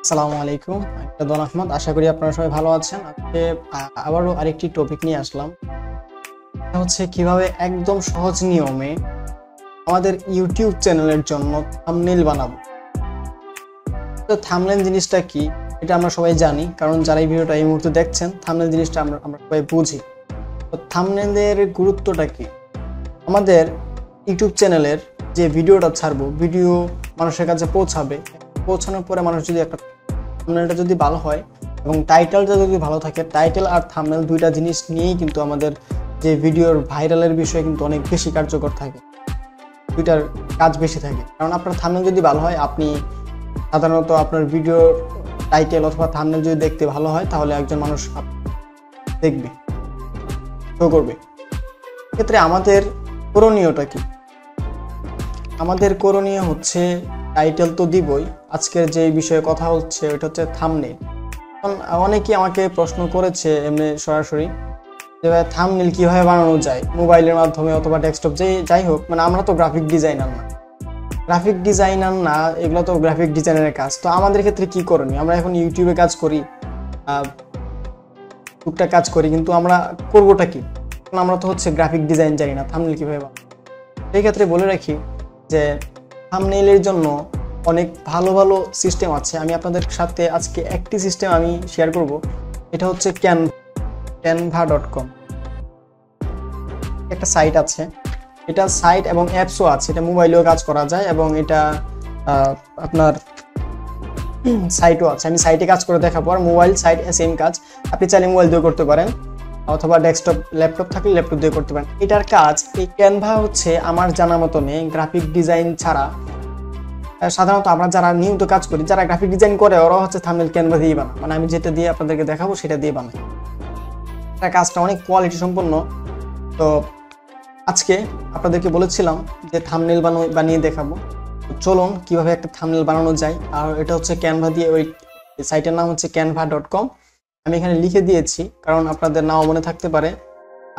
আসসালামু আলাইকুম। আমি আহমদ, আশা করি আপনারা সবাই ভালো আছেন। আজকে আবারও আরেকটি টপিক নিয়ে আসলাম। এটা হচ্ছে কিভাবে একদম সহজ নিয়মে আমাদের ইউটিউব চ্যানেলের জন্য থাম্বনেইল বানাবো। তো থাম্বনেইল জিনিসটা কি এটা আমরা সবাই জানি, কারণ যারা এই ভিডিওটা এই মুহূর্তে দেখছেন থাম্বনেইল জিনিসটা আমরা সবাই বুঝি। তো থাম্বনেইলের গুরুত্বটা কি? আমাদের ইউটিউব চ্যানেলের যে ভিডিওটা ছাড়বো, ভিডিও মানুষের কাছে পৌঁছানোর পরে মানুষ যদি একটা থাম্বনেইলটা যদি ভালো হয় এবং টাইটেলটা যদি ভালো থাকে, টাইটেল আর থাম্বনেইল দুইটা জিনিস নিয়েই কিন্তু আমাদের যে ভিডিওর ভাইরালের বিষয়ে কিন্তু অনেক বেশি কার্যকর থাকে, দুইটার কাজ বেশি থাকে। কারণ আপনার থাম্বনেইল যদি ভালো হয়, আপনি সাধারণত আপনার ভিডিওর টাইটেল অথবা থাম্বনেইল যদি দেখতে ভালো হয় তাহলে একজন মানুষ দেখবে, শো করবে। এক্ষেত্রে আমাদের করণীয়টা কি? আমাদের করণীয় হচ্ছে টাইটেল তো দিবই, আজকের যে বিষয়ে কথা হচ্ছে ওটা হচ্ছে থাম্বনেইল। অনেকে আমাকে প্রশ্ন করেছে এমনি সরাসরি যে থাম্বনেইল কিভাবে বানানো যায় মোবাইলের মাধ্যমে অথবা ডেস্কটপ, যাই হোক। মানে আমরা তো গ্রাফিক ডিজাইনার না, এগুলো তো গ্রাফিক ডিজাইনারের কাজ। তো আমাদের ক্ষেত্রে কি করণীয়? আমরা এখন ইউটিউবে কাজ করি, টুকটাক কাজ করি, কিন্তু আমরা করবোটা কি? আমরা তো হচ্ছে গ্রাফিক ডিজাইন জানি না, থাম্বনেইল কিভাবে বানাবো। সেই ক্ষেত্রে বলে রাখি যে থাম্বনেইলের জন্য অনেক ভালো ভালো সিস্টেম আছে। আমি আপনাদের সাথে আজকে একটি সিস্টেম আমি শেয়ার করব। এটা হচ্ছে canva.com একটা সাইট আছে। এটা সাইট এবং অ্যাপসও আছে, এটা মোবাইলেও কাজ করা যায় এবং এটা আপনার সাইটও আছে। আমি সাইটে কাজ করে দেখাবো, আর মোবাইল সাইট সেম কাজ। আপনি চাইলে মোবাইল দিয়ে করতে পারেন অথবা ডেস্কটপ ল্যাপটপ থাকলে ল্যাপটপ দিয়ে করতে পারেন। এটার কাজ, এই ক্যানভা হচ্ছে আমার জানা মতনে গ্রাফিক ডিজাইন ছাড়া সাধারণত আমরা যারা নিয়মিত কাজ করি, যারা গ্রাফিক ডিজাইন করে ওরা হচ্ছে থাম্বনেইল ক্যানভা দিয়ে বানায়। মানে আমি যেটা দিয়ে আপনাদেরকে দেখাবো সেটা দিয়ে বানাই। এটা কাজটা অনেক কোয়ালিটি সম্পন্ন। তো আজকে আপনাদেরকে বলেছিলাম যে থাম্বনেইল বানিয়ে দেখাবো। চলুন কিভাবে একটা থাম্বনেইল বানানো যায়। আর এটা হচ্ছে ক্যানভা দিয়ে, ওই সাইটের নাম হচ্ছে canva.com। আমি এখানে লিখে দিয়েছি কারণ আপনাদের নাও মনে থাকতে পারে,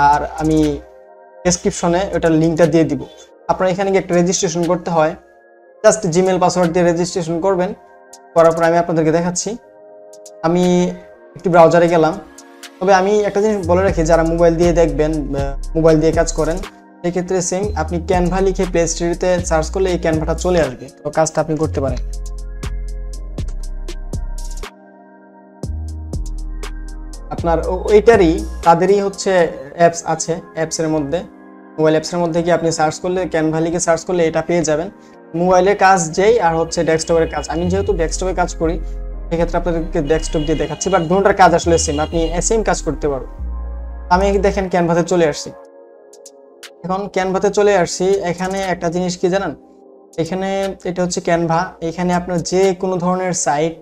আর আমি ডেসক্রিপশনে ওটার লিঙ্কটা দিয়ে দিব। আপনারা এখানে গিয়ে একটা রেজিস্ট্রেশন করতে হয়, জাস্ট জিমেল পাসওয়ার্ড দিয়ে রেজিস্ট্রেশন করবেন। করার পর আমি আপনাদেরকে দেখাচ্ছি। আমি একটি ব্রাউজারে গেলাম। তবে আমি একটা জিনিস বলে রাখি, যারা মোবাইল দিয়ে দেখবেন, মোবাইল দিয়ে কাজ করেন, সেক্ষেত্রে সেম আপনি ক্যানভা লিখে প্লে স্টোরে সার্চ করলে এই ক্যানভাটা চলে আসবে। তো কাজটা আপনি করতে পারেন। আপনার ওইটারই তাদেরই হচ্ছে অ্যাপস আছে, অ্যাপসের মধ্যে মোবাইল অ্যাপসের মধ্যে গিয়ে আপনি সার্চ করলে, ক্যানভা লিখে সার্চ করলে এটা পেয়ে যাবেন। মোবাইলের কাজ যেই আর হচ্ছে ডেস্কটপের কাজ। আমি যেহেতু ডেস্কটপে কাজ করি সেক্ষেত্রে আপনাদেরকে ডেস্কটপ দিয়ে দেখাচ্ছি, বাট দুটোটার কাজ আসলে সেম, আপনি সেম কাজ করতে পারো। আমি দেখেন ক্যানভাতে চলে আসছি। এখন ক্যানভাতে চলে আসছি, এখানে একটা জিনিস কি জানেন, এখানে এটা হচ্ছে ক্যানভা। এখানে আপনার যে কোনো ধরনের সাইট,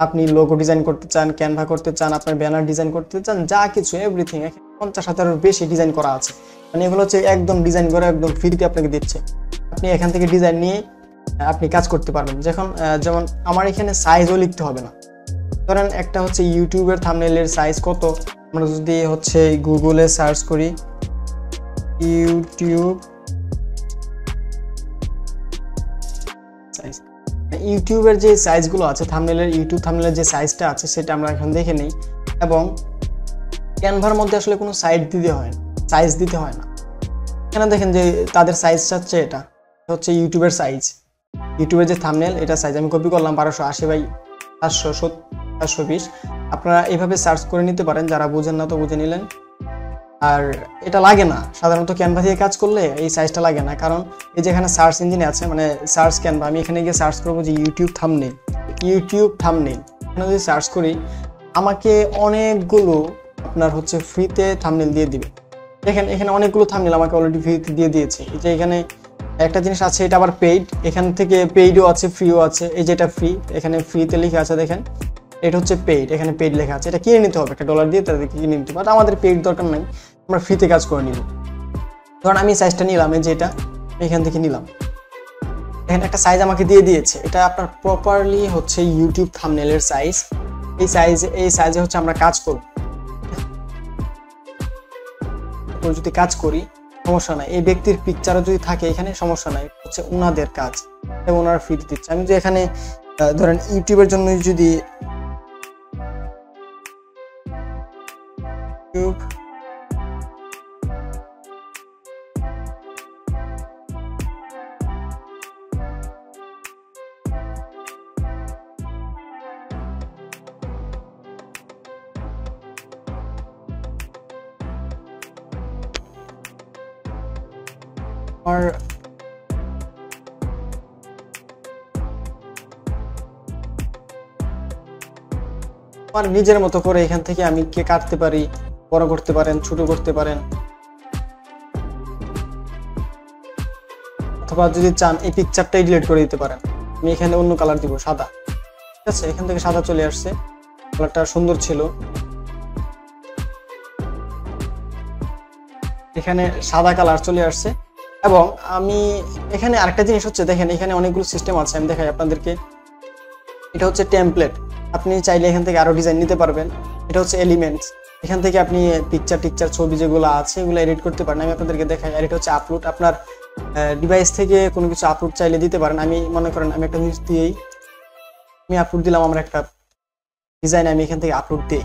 আপনি লোগো ডিজাইন করতে চান, ক্যানভা করতে চান, আপনার ব্যানার ডিজাইন করতে চান, যা কিছু এভরিথিং, এখানে 50,000-এর বেশি ডিজাইন করা আছে। মানে এগুলো হচ্ছে একদম ডিজাইন করে একদম ফ্রিতে আপনাকে দিচ্ছে। আপনি এখান থেকে ডিজাইন নিয়ে আপনি কাজ করতে পারবেন। যেমন আমার এখানে সাইজও লিখতে হবে না। ধরেন একটা হচ্ছে ইউটিউবের থাম্বনেইলের সাইজ কত, আমরা যদি হচ্ছে গুগলে সার্চ করি ইউটিউব সাইজ, ইউটিউবের যে সাইজগুলো আছে থাম্বনেইলের, ইউটিউব থাম্বনেইলের যে সাইজটা আছে সেটা আমরা এখন দেখে নিই। এবং ক্যানভার মধ্যে আসলে কোনো সাইজ দিতে হয় না। এখানে দেখেন যে তাদের সাইজ হচ্ছে এটা হচ্ছে ইউটিউবের সাইজ, ইউটিউবের যে থাম্বনেইল এটা সাইজ আমি কপি করলাম 1280x720। আপনারা এইভাবে সার্চ করে নিতে পারেন, যারা বুঝেন না তো বুঝে নিলেন। আর এটা লাগে না, সাধারণত ক্যানভা দিয়ে কাজ করলে এই সাইজটা লাগে না, কারণ এই যেখানে সার্চ ইঞ্জিনে আছে, মানে সার্চ ক্যানভা, আমি এখানে গিয়ে সার্চ করবো যে ইউটিউব থাম্বনেইল, এখানে যদি সার্চ করি আমাকে অনেকগুলো আপনার হচ্ছে ফ্রিতে থাম্বনেইল দিয়ে দিবে। দেখেন এখানে অনেকগুলো থাম্বনেইল আমাকে অলরেডি ফ্রিতে দিয়ে দিয়েছে। এই যে এখানে একটা জিনিস আছে, এটা আবার পেইড, এখান থেকে পেইডও আছে ফ্রিও আছে। এই যেটা ফ্রি, এখানে ফ্রিতে লেখা আছে, দেখেন এটা হচ্ছে পেইড, এখানে পেইড লেখা আছে। এটা কিনে নিতে হবে, $1 দিয়ে তাদেরকে কিনে নিতে হবে। আমাদের পেইড দরকার নাই, আমরা ফ্রিতে কাজ করে নিব। ধরুন আমি সাইজটা নিলাম, এই যেটা এখান থেকে নিলাম, এখানে একটা সাইজ আমাকে দিয়ে দিয়েছে। এটা আপনার প্রপারলি হচ্ছে ইউটিউব থাম্বনেইলের সাইজ। এই সাইজে হচ্ছে আমরা কাজ করব। যদি কাজ করি সমস্যা নাই, এই ব্যক্তির পিকচারও যদি থাকে এখানে সমস্যা নাই, হচ্ছে ওনাদের কাজ এবং ওনারা ফ্রিতে দিচ্ছে। আমি যদি এখানে ধরেন ইউটিউবের জন্য যদি ইউটিউব আর আমার নিজের মতো করে এখান থেকে আমি কে কাটতে পারি, বড় করতে পারেন, ছোট করতে পারেন, অথবা যদি চান এই পিকচারটাই ডিলিট করে দিতে পারেন। আমি এখানে অন্য কালার দিব, সাদা। ঠিক আছে, এখান থেকে সাদা চলে আসছে, কালারটা সুন্দর ছিল। এখানে সাদা কালার চলে আসছে। এবং আমি এখানে আরেকটা জিনিস হচ্ছে, দেখেন এখানে অনেকগুলো সিস্টেম আছে, আমি দেখাই আপনাদেরকে। এটা হচ্ছে টেমপ্লেট, আপনি চাইলে এখান থেকে আরো ডিজাইন নিতে পারবেন। এটা হচ্ছে এলিমেন্টস, এখান থেকে আপনি পিকচার ছবি যেগুলো আছে এগুলো এডিট করতে পারেন। আমি আপনাদেরকে দেখাই। আর এটা হচ্ছে আপলোড, আপনার ডিভাইস থেকে কোনো কিছু আপলোড চাইলে দিতে পারেন। আমি মনে করেন আমি একটা নিউজ দিয়েই আমি আপলোড দিলাম, আমার একটা ডিজাইন আমি এখান থেকে আপলোড দিই।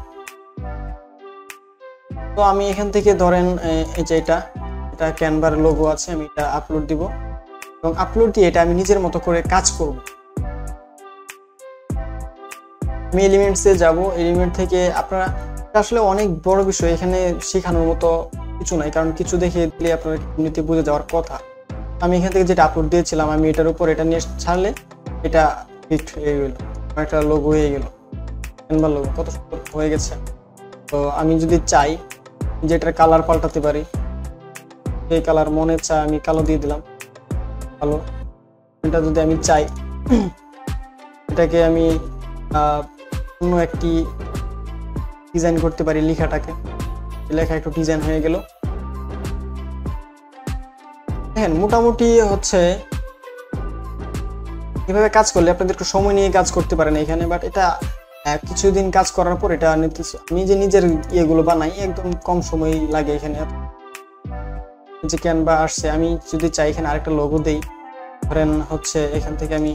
তো আমি এখান থেকে ধরেন এই যে এটা ক্যানভার লোগো আছে, আমি এটা আপলোড দিব এবং আপলোড দিয়ে এটা আমি নিজের মতো করে কাজ করব। আমি এলিমেন্টসে যাব, এলিমেন্ট থেকে আপনারা আসলে অনেক বড় বিষয়, এখানে শেখানোর মতো কিছু নাই, কারণ কিছু দেখে দিলে আপনার এমনিতে বুঝে যাওয়ার কথা। আমি এখান থেকে যেটা আপলোড দিয়েছিলাম, আমি এটার উপর এটা নিয়ে ছাড়লে এটা ফিট হয়ে গেল, একটা লোগো হয়ে গেল, ক্যানভার লোগো কত সুন্দর হয়ে গেছে। তো আমি যদি চাই যে এটার কালার পাল্টাতে পারি, এই কালার মনে চায় আমি কালো দিয়ে দিলাম, কালো। এটা যদি আমি চাই এটাকে আমি অন্য একটি ডিজাইন করতে পারি, লেখাটাকে, লেখা একটু ডিজাইন হয়ে গেল। দেখেন মোটামুটি হচ্ছে এভাবে কাজ করলে আপনাদের একটু সময় নিয়ে কাজ করতে পারেন এখানে। বাট এটা কিছুদিন কাজ করার পর এটা আমি যে নিজের ইয়েগুলো বানাই একদম কম সময় লাগে এখানে। যে ক্যানভা আসছে, আমি যদি চাই এখানে আরেকটা লোগো দেই, ধরেন হচ্ছে এখান থেকে আমি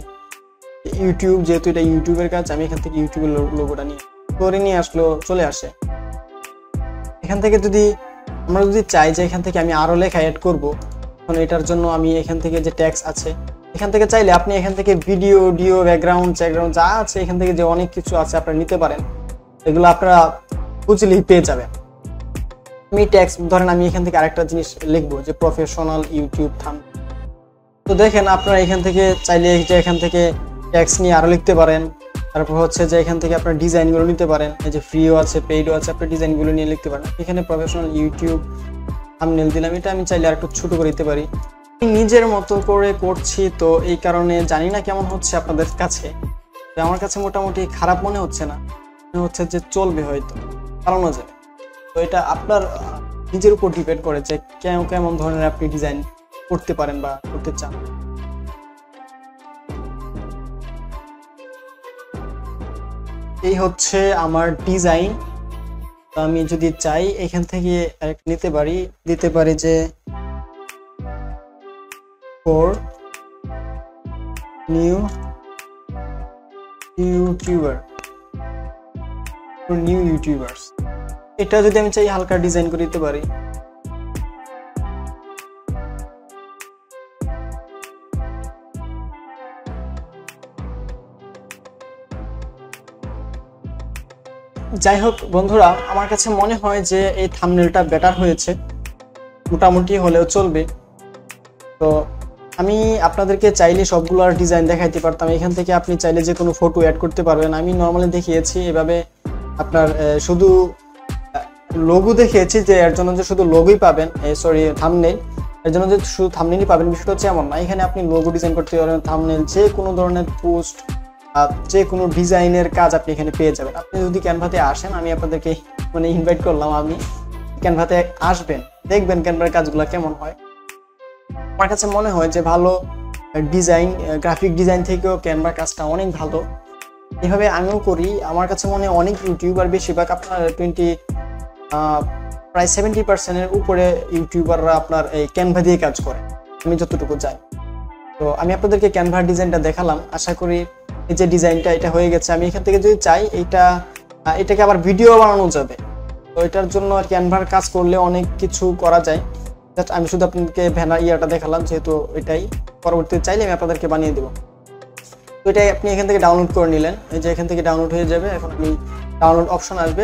ইউটিউব, যেহেতু এটা ইউটিউবের কাজ, আমি এখান থেকে ইউটিউবের লোগোটা নিয়ে আসলো, চলে আসে। এখান থেকে যদি আমরা চাই যে এখান থেকে আমি আরো লেখা অ্যাড করব, তখন এটার জন্য আমি এখান থেকে যে ট্যাক্স আছে এখান থেকে চাইলে আপনি এখান থেকে ভিডিও, অডিও, ব্যাকগ্রাউন্ড যা আছে এখান থেকে যে অনেক কিছু আছে আপনারা নিতে পারেন, এগুলো আপনারা বুঝলেই পেয়ে যাবেন। আমি ট্যাক্স ধরেন আমি এখান থেকে আরেকটা জিনিস লিখবো যে প্রফেশনাল ইউটিউব থাম্বনেল। তো দেখেন আপনারা এখান থেকে চাইলে যে এখান থেকে ট্যাক্স নিয়ে আরো লিখতে পারেন। তারপর হচ্ছে যে এখান থেকে আপনার ডিজাইনগুলো নিতে পারেন, এই যে ফ্রিও আছে, পেইডও আছে, আপনি ডিজাইনগুলো নিয়ে লিখতে পারেন। এখানে প্রফেশনাল ইউটিউব থাম্বনেল দিলাম, এটা আমি চাইলে আরেকটু ছোট করে দিতে পারি। নিজের মতো করে করছি, তো এই কারণে জানি না কেমন হচ্ছে আপনাদের কাছে। আমার কাছে মোটামুটি খারাপ মনে হচ্ছে না, মনে হচ্ছে যে চলবে, হয়তো চালানো যাবে। তো এটা আপনার নিজের উপর ডিপেন্ড করে যে কেমন ধরনের আপনি ডিজাইন করতে পারেন বা করতে চান। এই হচ্ছে আমার ডিজাইন। তো আমি যদি চাই এখান থেকে দিতে পারি যে ফর নিউ ইউটিউবার্স, এটা যদি আমি চাই হালকা ডিজাইন করে দিতে পারি। যাই হোক বন্ধুরা, আমার কাছে মনে হয় যে এই থাম্বনেলটা বেটার হয়েছে, মোটামুটি হলেও চলবে। তো আমি আপনাদেরকে চাইলে সবগুলো আর ডিজাইন দেখাইতে পারতাম, এখান থেকে আপনি চাইলে যে কোনো ফটো অ্যাড করতে পারবেন। আমি নর্মালি দেখিয়েছি এভাবে, আপনার শুধু লোগো দেখিয়েছি যে এর জন্য যে শুধু লোগোই পাবেন, থাম্বনেল, এর জন্য যে শুধু থাম্বনেলই পাবেন বিষয়টা হচ্ছে এমন না। এখানে আপনি লোগো ডিজাইন করতে পারবেন, থাম্বনেল, যে কোনো ধরনের পোস্ট, যে কোনো ডিজাইনের কাজ আপনি এখানে পেয়ে যাবেন। আপনি যদি ক্যানভাতে আসেন, আমি আপনাদেরকে ইনভাইট করলাম, আমি ক্যানভাতে আসবেন, দেখবেন ক্যানভার কাজগুলো কেমন হয়। আমার কাছে মনে হয় যে ভালো ডিজাইন, গ্রাফিক ডিজাইন থেকেও ক্যানভার কাজটা অনেক ভালো। এভাবে আমিও করি। আমার কাছে মনে হয় অনেক ইউটিউবার, বেশিরভাগ আপনার প্রায় 70% উপরে ইউটিউবাররা আপনার এই ক্যানভা দিয়ে কাজ করে, আমি যতটুকু জানি। তো আমি আপনাদেরকে ক্যানভার ডিজাইনটা দেখালাম, আশা করি এই যে ডিজাইনটা এটা হয়ে গেছে, আমি এখান থেকে যদি চাই এটাকে আবার ভিডিও বানানো যাবে। তো এটার জন্য আর ক্যানভার কাজ করলে অনেক কিছু করা যায়। আমি শুধু আপনাদেরকে ইয়াটা দেখালাম, যেহেতু এটাই পরবর্তীতে চাইলে আমি আপনাদেরকে বানিয়ে দেবো। তো এটাই আপনি এখান থেকে ডাউনলোড করে নিলেন, এই যে এখান থেকে ডাউনলোড হয়ে যাবে। এখন আমি ডাউনলোড অপশন আসবে,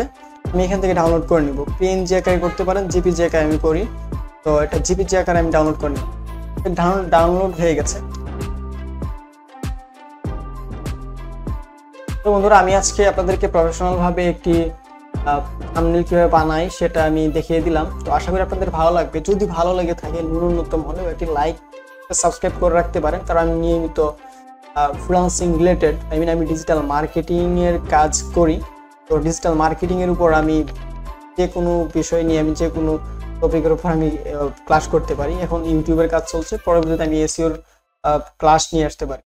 আমি এখান থেকে ডাউনলোড করে নিব। পিএনজি আকারে করতে পারেন, জিপিজি আকারে আমি করি। তো এটা জিপিজি আকারে আমি ডাউনলোড করে নিব। ডাউনলোড হয়ে গেছে। তো বন্ধুরা, আমি আজকে আপনাদেরকে প্রফেশনাল ভাবে একটি থাম্বনেল কিভাবে বানাই সেটা আমি দেখিয়ে দিলাম। তো আশা করি আপনাদের ভালো লাগবে। যদি ভালো লেগে থাকে ন্যূনতম হলেও একটি লাইক, সাবস্ক্রাইব করে রাখতে পারেন, কারণ আমি নিয়মিত ফ্রিল্যান্সিং রিলেটেড, আমি ডিজিটাল মার্কেটিং এর কাজ করি। তো ডিজিটাল মার্কেটিং এর উপর আমি যে কোনো বিষয় নিয়ে, আমি যে কোনো টপিকের উপর আমি ক্লাস করতে পারি। এখন ইউটিউবের কাজ চলছে, পরবর্তীতে আমি এসইওর ক্লাস নিয়ে আসতে পারি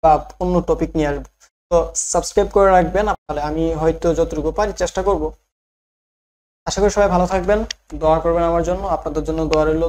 বা অন্য টপিক নিয়ে আসবো। তো সাবস্ক্রাইব করে রাখবেন, তাহলে আমি হয়তো যতটুকু পারি চেষ্টা করব। আশা করি সবাই ভালো থাকবেন, দোয়া করবেন আমার জন্য, আপনাদের জন্য দোয়া রইল।